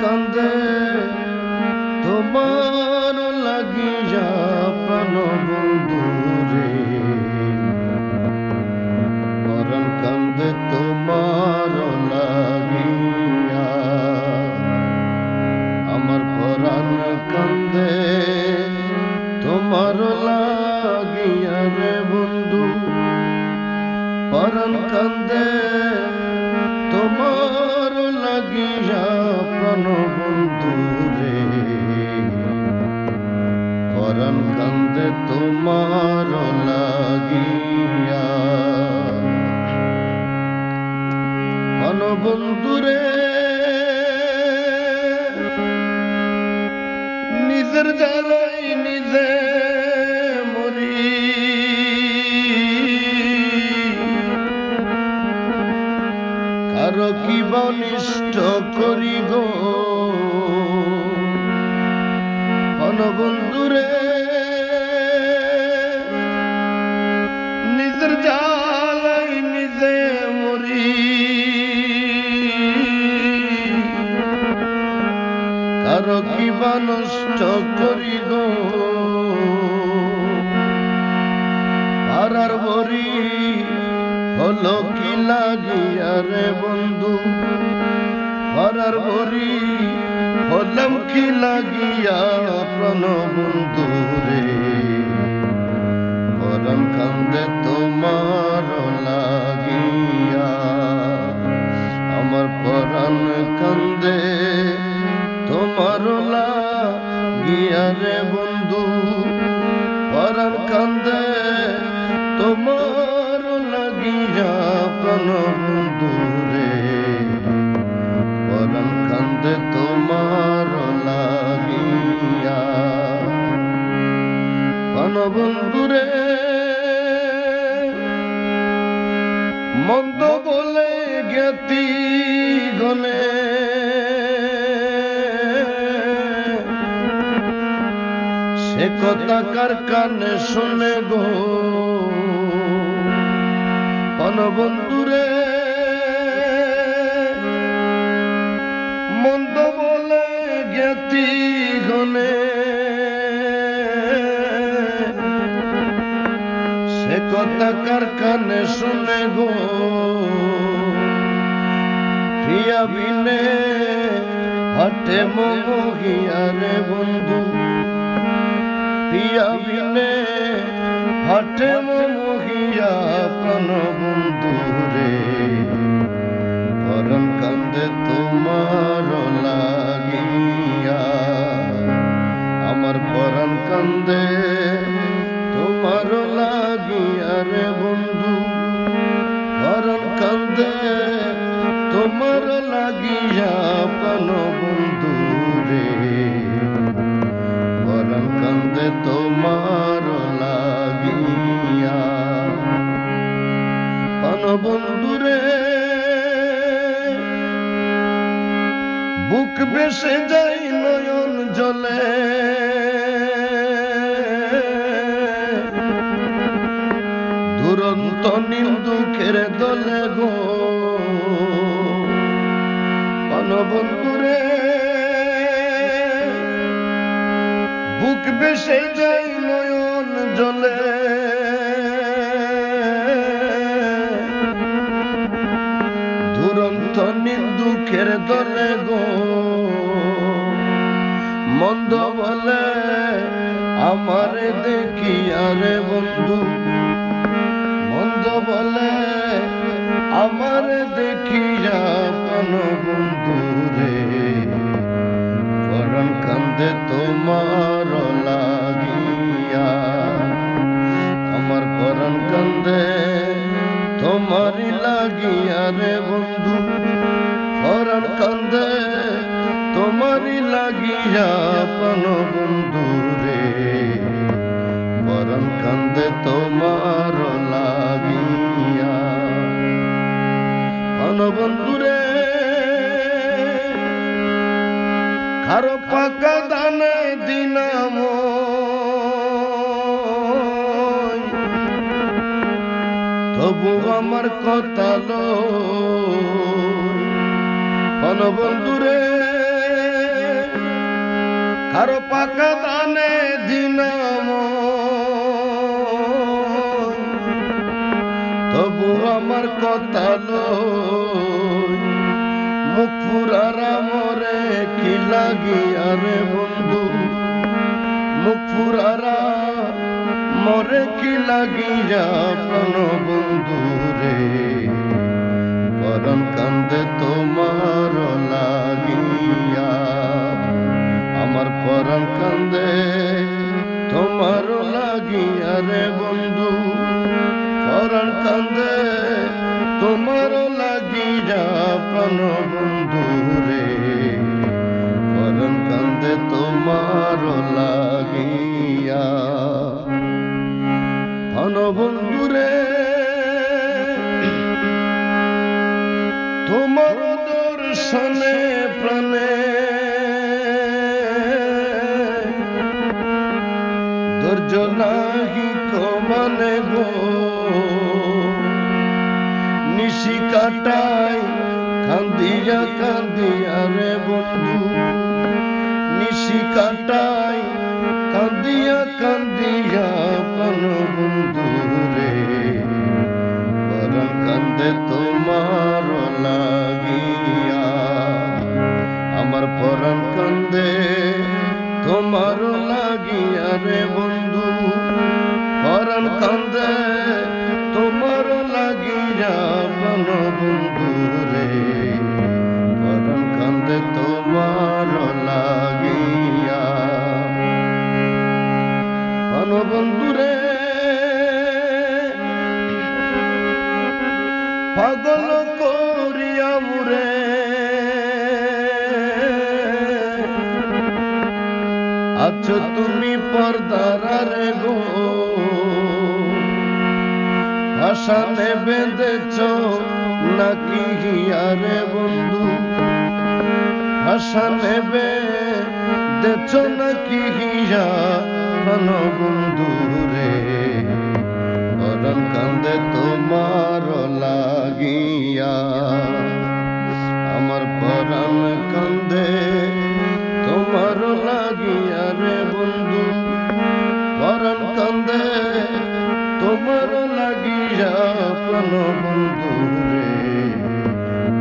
কান্দে তোমার লাগিয়া প্রাণ বন্ধু রে, পরাণ কান্দে তোমার লাগিয়া, আমার পরাণ কান্দে তোমার লাগিয়া রে বন্ধু, পরাণ কান্দে তোমার লাগিয়া প্রাণ বন্ধু রে, পরাণ কান্দে তোমার লাগিয়া। প্রাণ বন্ধু রে নিজের জ্বালাই নিজে মরি, কারো কি অনিষ্ট করি গো প্রাণ বন্ধু রে, নিজের জ্বালাই নিজে মরি, কারো কি নষ্ট করি গো পারার বরি হলো কি লাগিয়া রে বন্ধু, পারার বরি হলাম কি লাগিয়া প্রাণ বন্ধু রে, পরাণ কান্দে তোমার লাগিয়া, আমার পরাণ কান্দে তোমার লাগিয়া রে বন্ধু, পরাণ কান্দে তোমার লাগিয়া প্রাণ বন্ধু রে, পরাণ কান্দে তোমার লাগিয়া। প্রাণ বন্ধু রে মন্দ বলে জ্ঞাতি গনে সে কথা কার কানে শুনে গো প্রাণ বন্ধু রে, মন্দ বলে জ্ঞাতি গনে সে কথা কার কানে শুনে গো, প্রিয়া বিনে হাটে মোহিয়া রে বন্ধু, প্রিয়া বিনে হাটে মোহিয়া প্রাণ বন্ধু রে, পরাণ কান্দে তোমার লাগিয়া, আমার পরাণ কান্দে তোমার লাগিয়া রে বন্ধু, পরাণ কান্দে তোমার লাগিয়া প্রাণ বন্ধু রে, পরাণ কান্দে তোমার লাগিয়া। প্রাণ বন্ধু রে বুক বেসে যাই নয়ন জলে, দুরন্ত নীল দুঃখের দলে গো প্রাণ বন্ধু রে, বুক বেসে যাই নয়ন জলে, দুরন্ত নীল দুঃখের দলে গো, মন্দ বলে আমারে দেখিয়া রে বন্ধু, মন্দ বলে আমারে দেখিয়া প্রাণ বন্ধু রে, পরাণ কান্দে তোমার লাগিয়া, আমার পরাণ কান্দে তোমারই লাগিয়া রে বন্ধু, পরাণ কান্দে লাগিয়া প্রাণ বন্ধু রে পরাণ কান্দে তোমার লাগিয়া প্রাণ বন্ধু রে কারো পাকা দানে দিনাম তবু আমার কথা প্রাণ বন্ধু রে কারো পাকা দানে দিনাম তবু আমার কথা মুখ ফুরারা মরে কি লাগিয়া রে বন্ধু মুখ ফুরারা মরে কি লাগিয়া প্রাণ বন্ধু রে পরাণ কান্দে তোমার লাগিয়া আমার পরাণ কান্দে তোমার লাগিয়া রে বন্ধু পরাণ কান্দে তোমার লাগিয়া প্রাণ বন্ধু রে পরাণ কান্দে তোমার লাগিয়া প্রাণ বন্ধু রে তোমার দর্শনে প্রাণে ধৈর্য নাহি কমানে গো নিশি কাটাই কান্দিয়া কান্দিয়া রে বন্ধু নিশি কাটাই কান্দিয়া কান্দিয়া প্রাণ বন্ধু রে পরাণ কান্দে তোমার লাগিয়া আমার পরাণ কান্দে তোমার লাগিয়া রে বন্ধু পরাণ কান্দে তোমার লাগিয়া প্রাণ বন্ধু রে পরাণ কান্দে তোমার লাগিয়া প্রাণ বন্ধু রে পাগল করিয়া মুরে আছো তুমি পর্দারে গো আশানে বেঁধেছ নাকি হিয়ারে বন্ধু আশানে বেঁধেছ নাকি হিয়া প্রাণ বন্ধু রে পরাণ কান্দে তোমার লাগিয়া আমার পরাণ কান্দে তোমার লাগিয়া রে বন্ধু পরাণ কান্দে তোমার লাগিয়া প্রাণ বন্ধু রে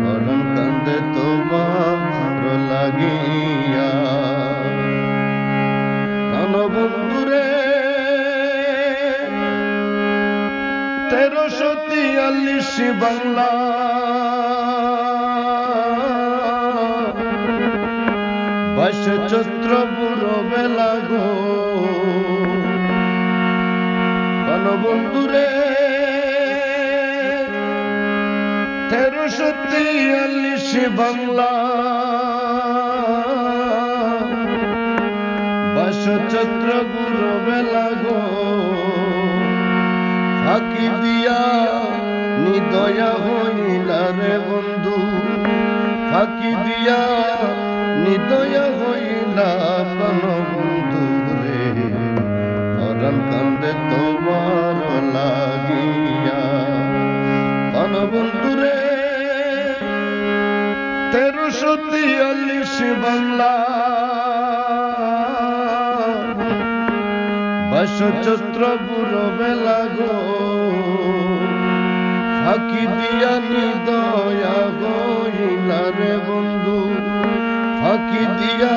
পরাণ কান্দে তোমার লাগিয়া প্রাণ বন্ধু রে 1343 বাংলা বাইশ চৈত্র বুড়ো বেলা গো প্রাণ বন্ধু রে 1343 বাংলা বাইশ চৈত্র বুড়ো বেলা গো ফাঁকি দিয়া নিদয়া হইলা রে বন্ধু ফাঁকি দিয়া নিদয়া হইলা প্রাণ বন্ধু রে পরাণ কান্দে তোমার লাগিয়া প্রাণ বন্ধু রে 1343 বাংলা বাইশ চৈত্র বুড়ো বেলা গো ফাঁকি দিয়া নিদয়া হইলা রে বন্ধু ফাঁকি দিয়া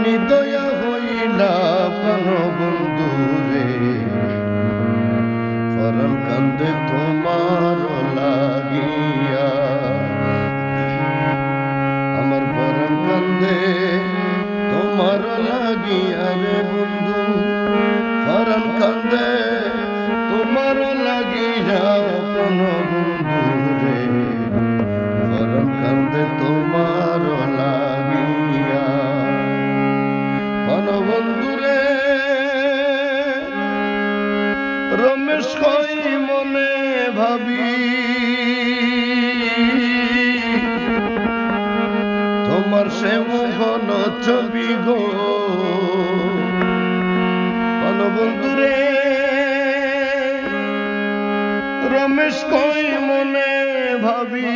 নিদয়া হইলা প্রাণ বন্ধু রে পরাণ কান্দে তোমার লাগিয়া আমার পরাণ কান্দে তোমার লাগিয়া রে বন্ধু পরাণ কান্দে তোমার লাগিয়া প্রাণ বন্ধু রে পরাণ কান্দে তোমার লাগিয়া তোমার সে মোহন ছবি গো বন্ধুরে রমেশ কই মনে ভাবি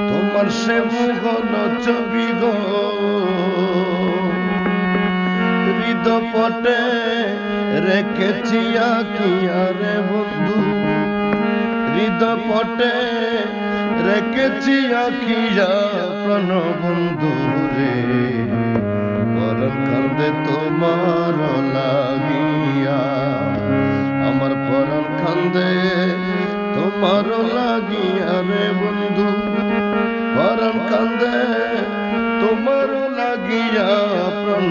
তোমার সে মোহন ছবি গো হৃদপটে রেখেছি আঁকিয়া রে বন্ধু হৃদপটে রেখেছি আঁকিয়া প্রাণ বন্ধু রে পরম কান্দে তোমার লাগিয়া আমার পরম কান্দে তোমার লাগিয়া রে বন্ধু পরম কান্দে তোমার লাগিয়া প্রাণ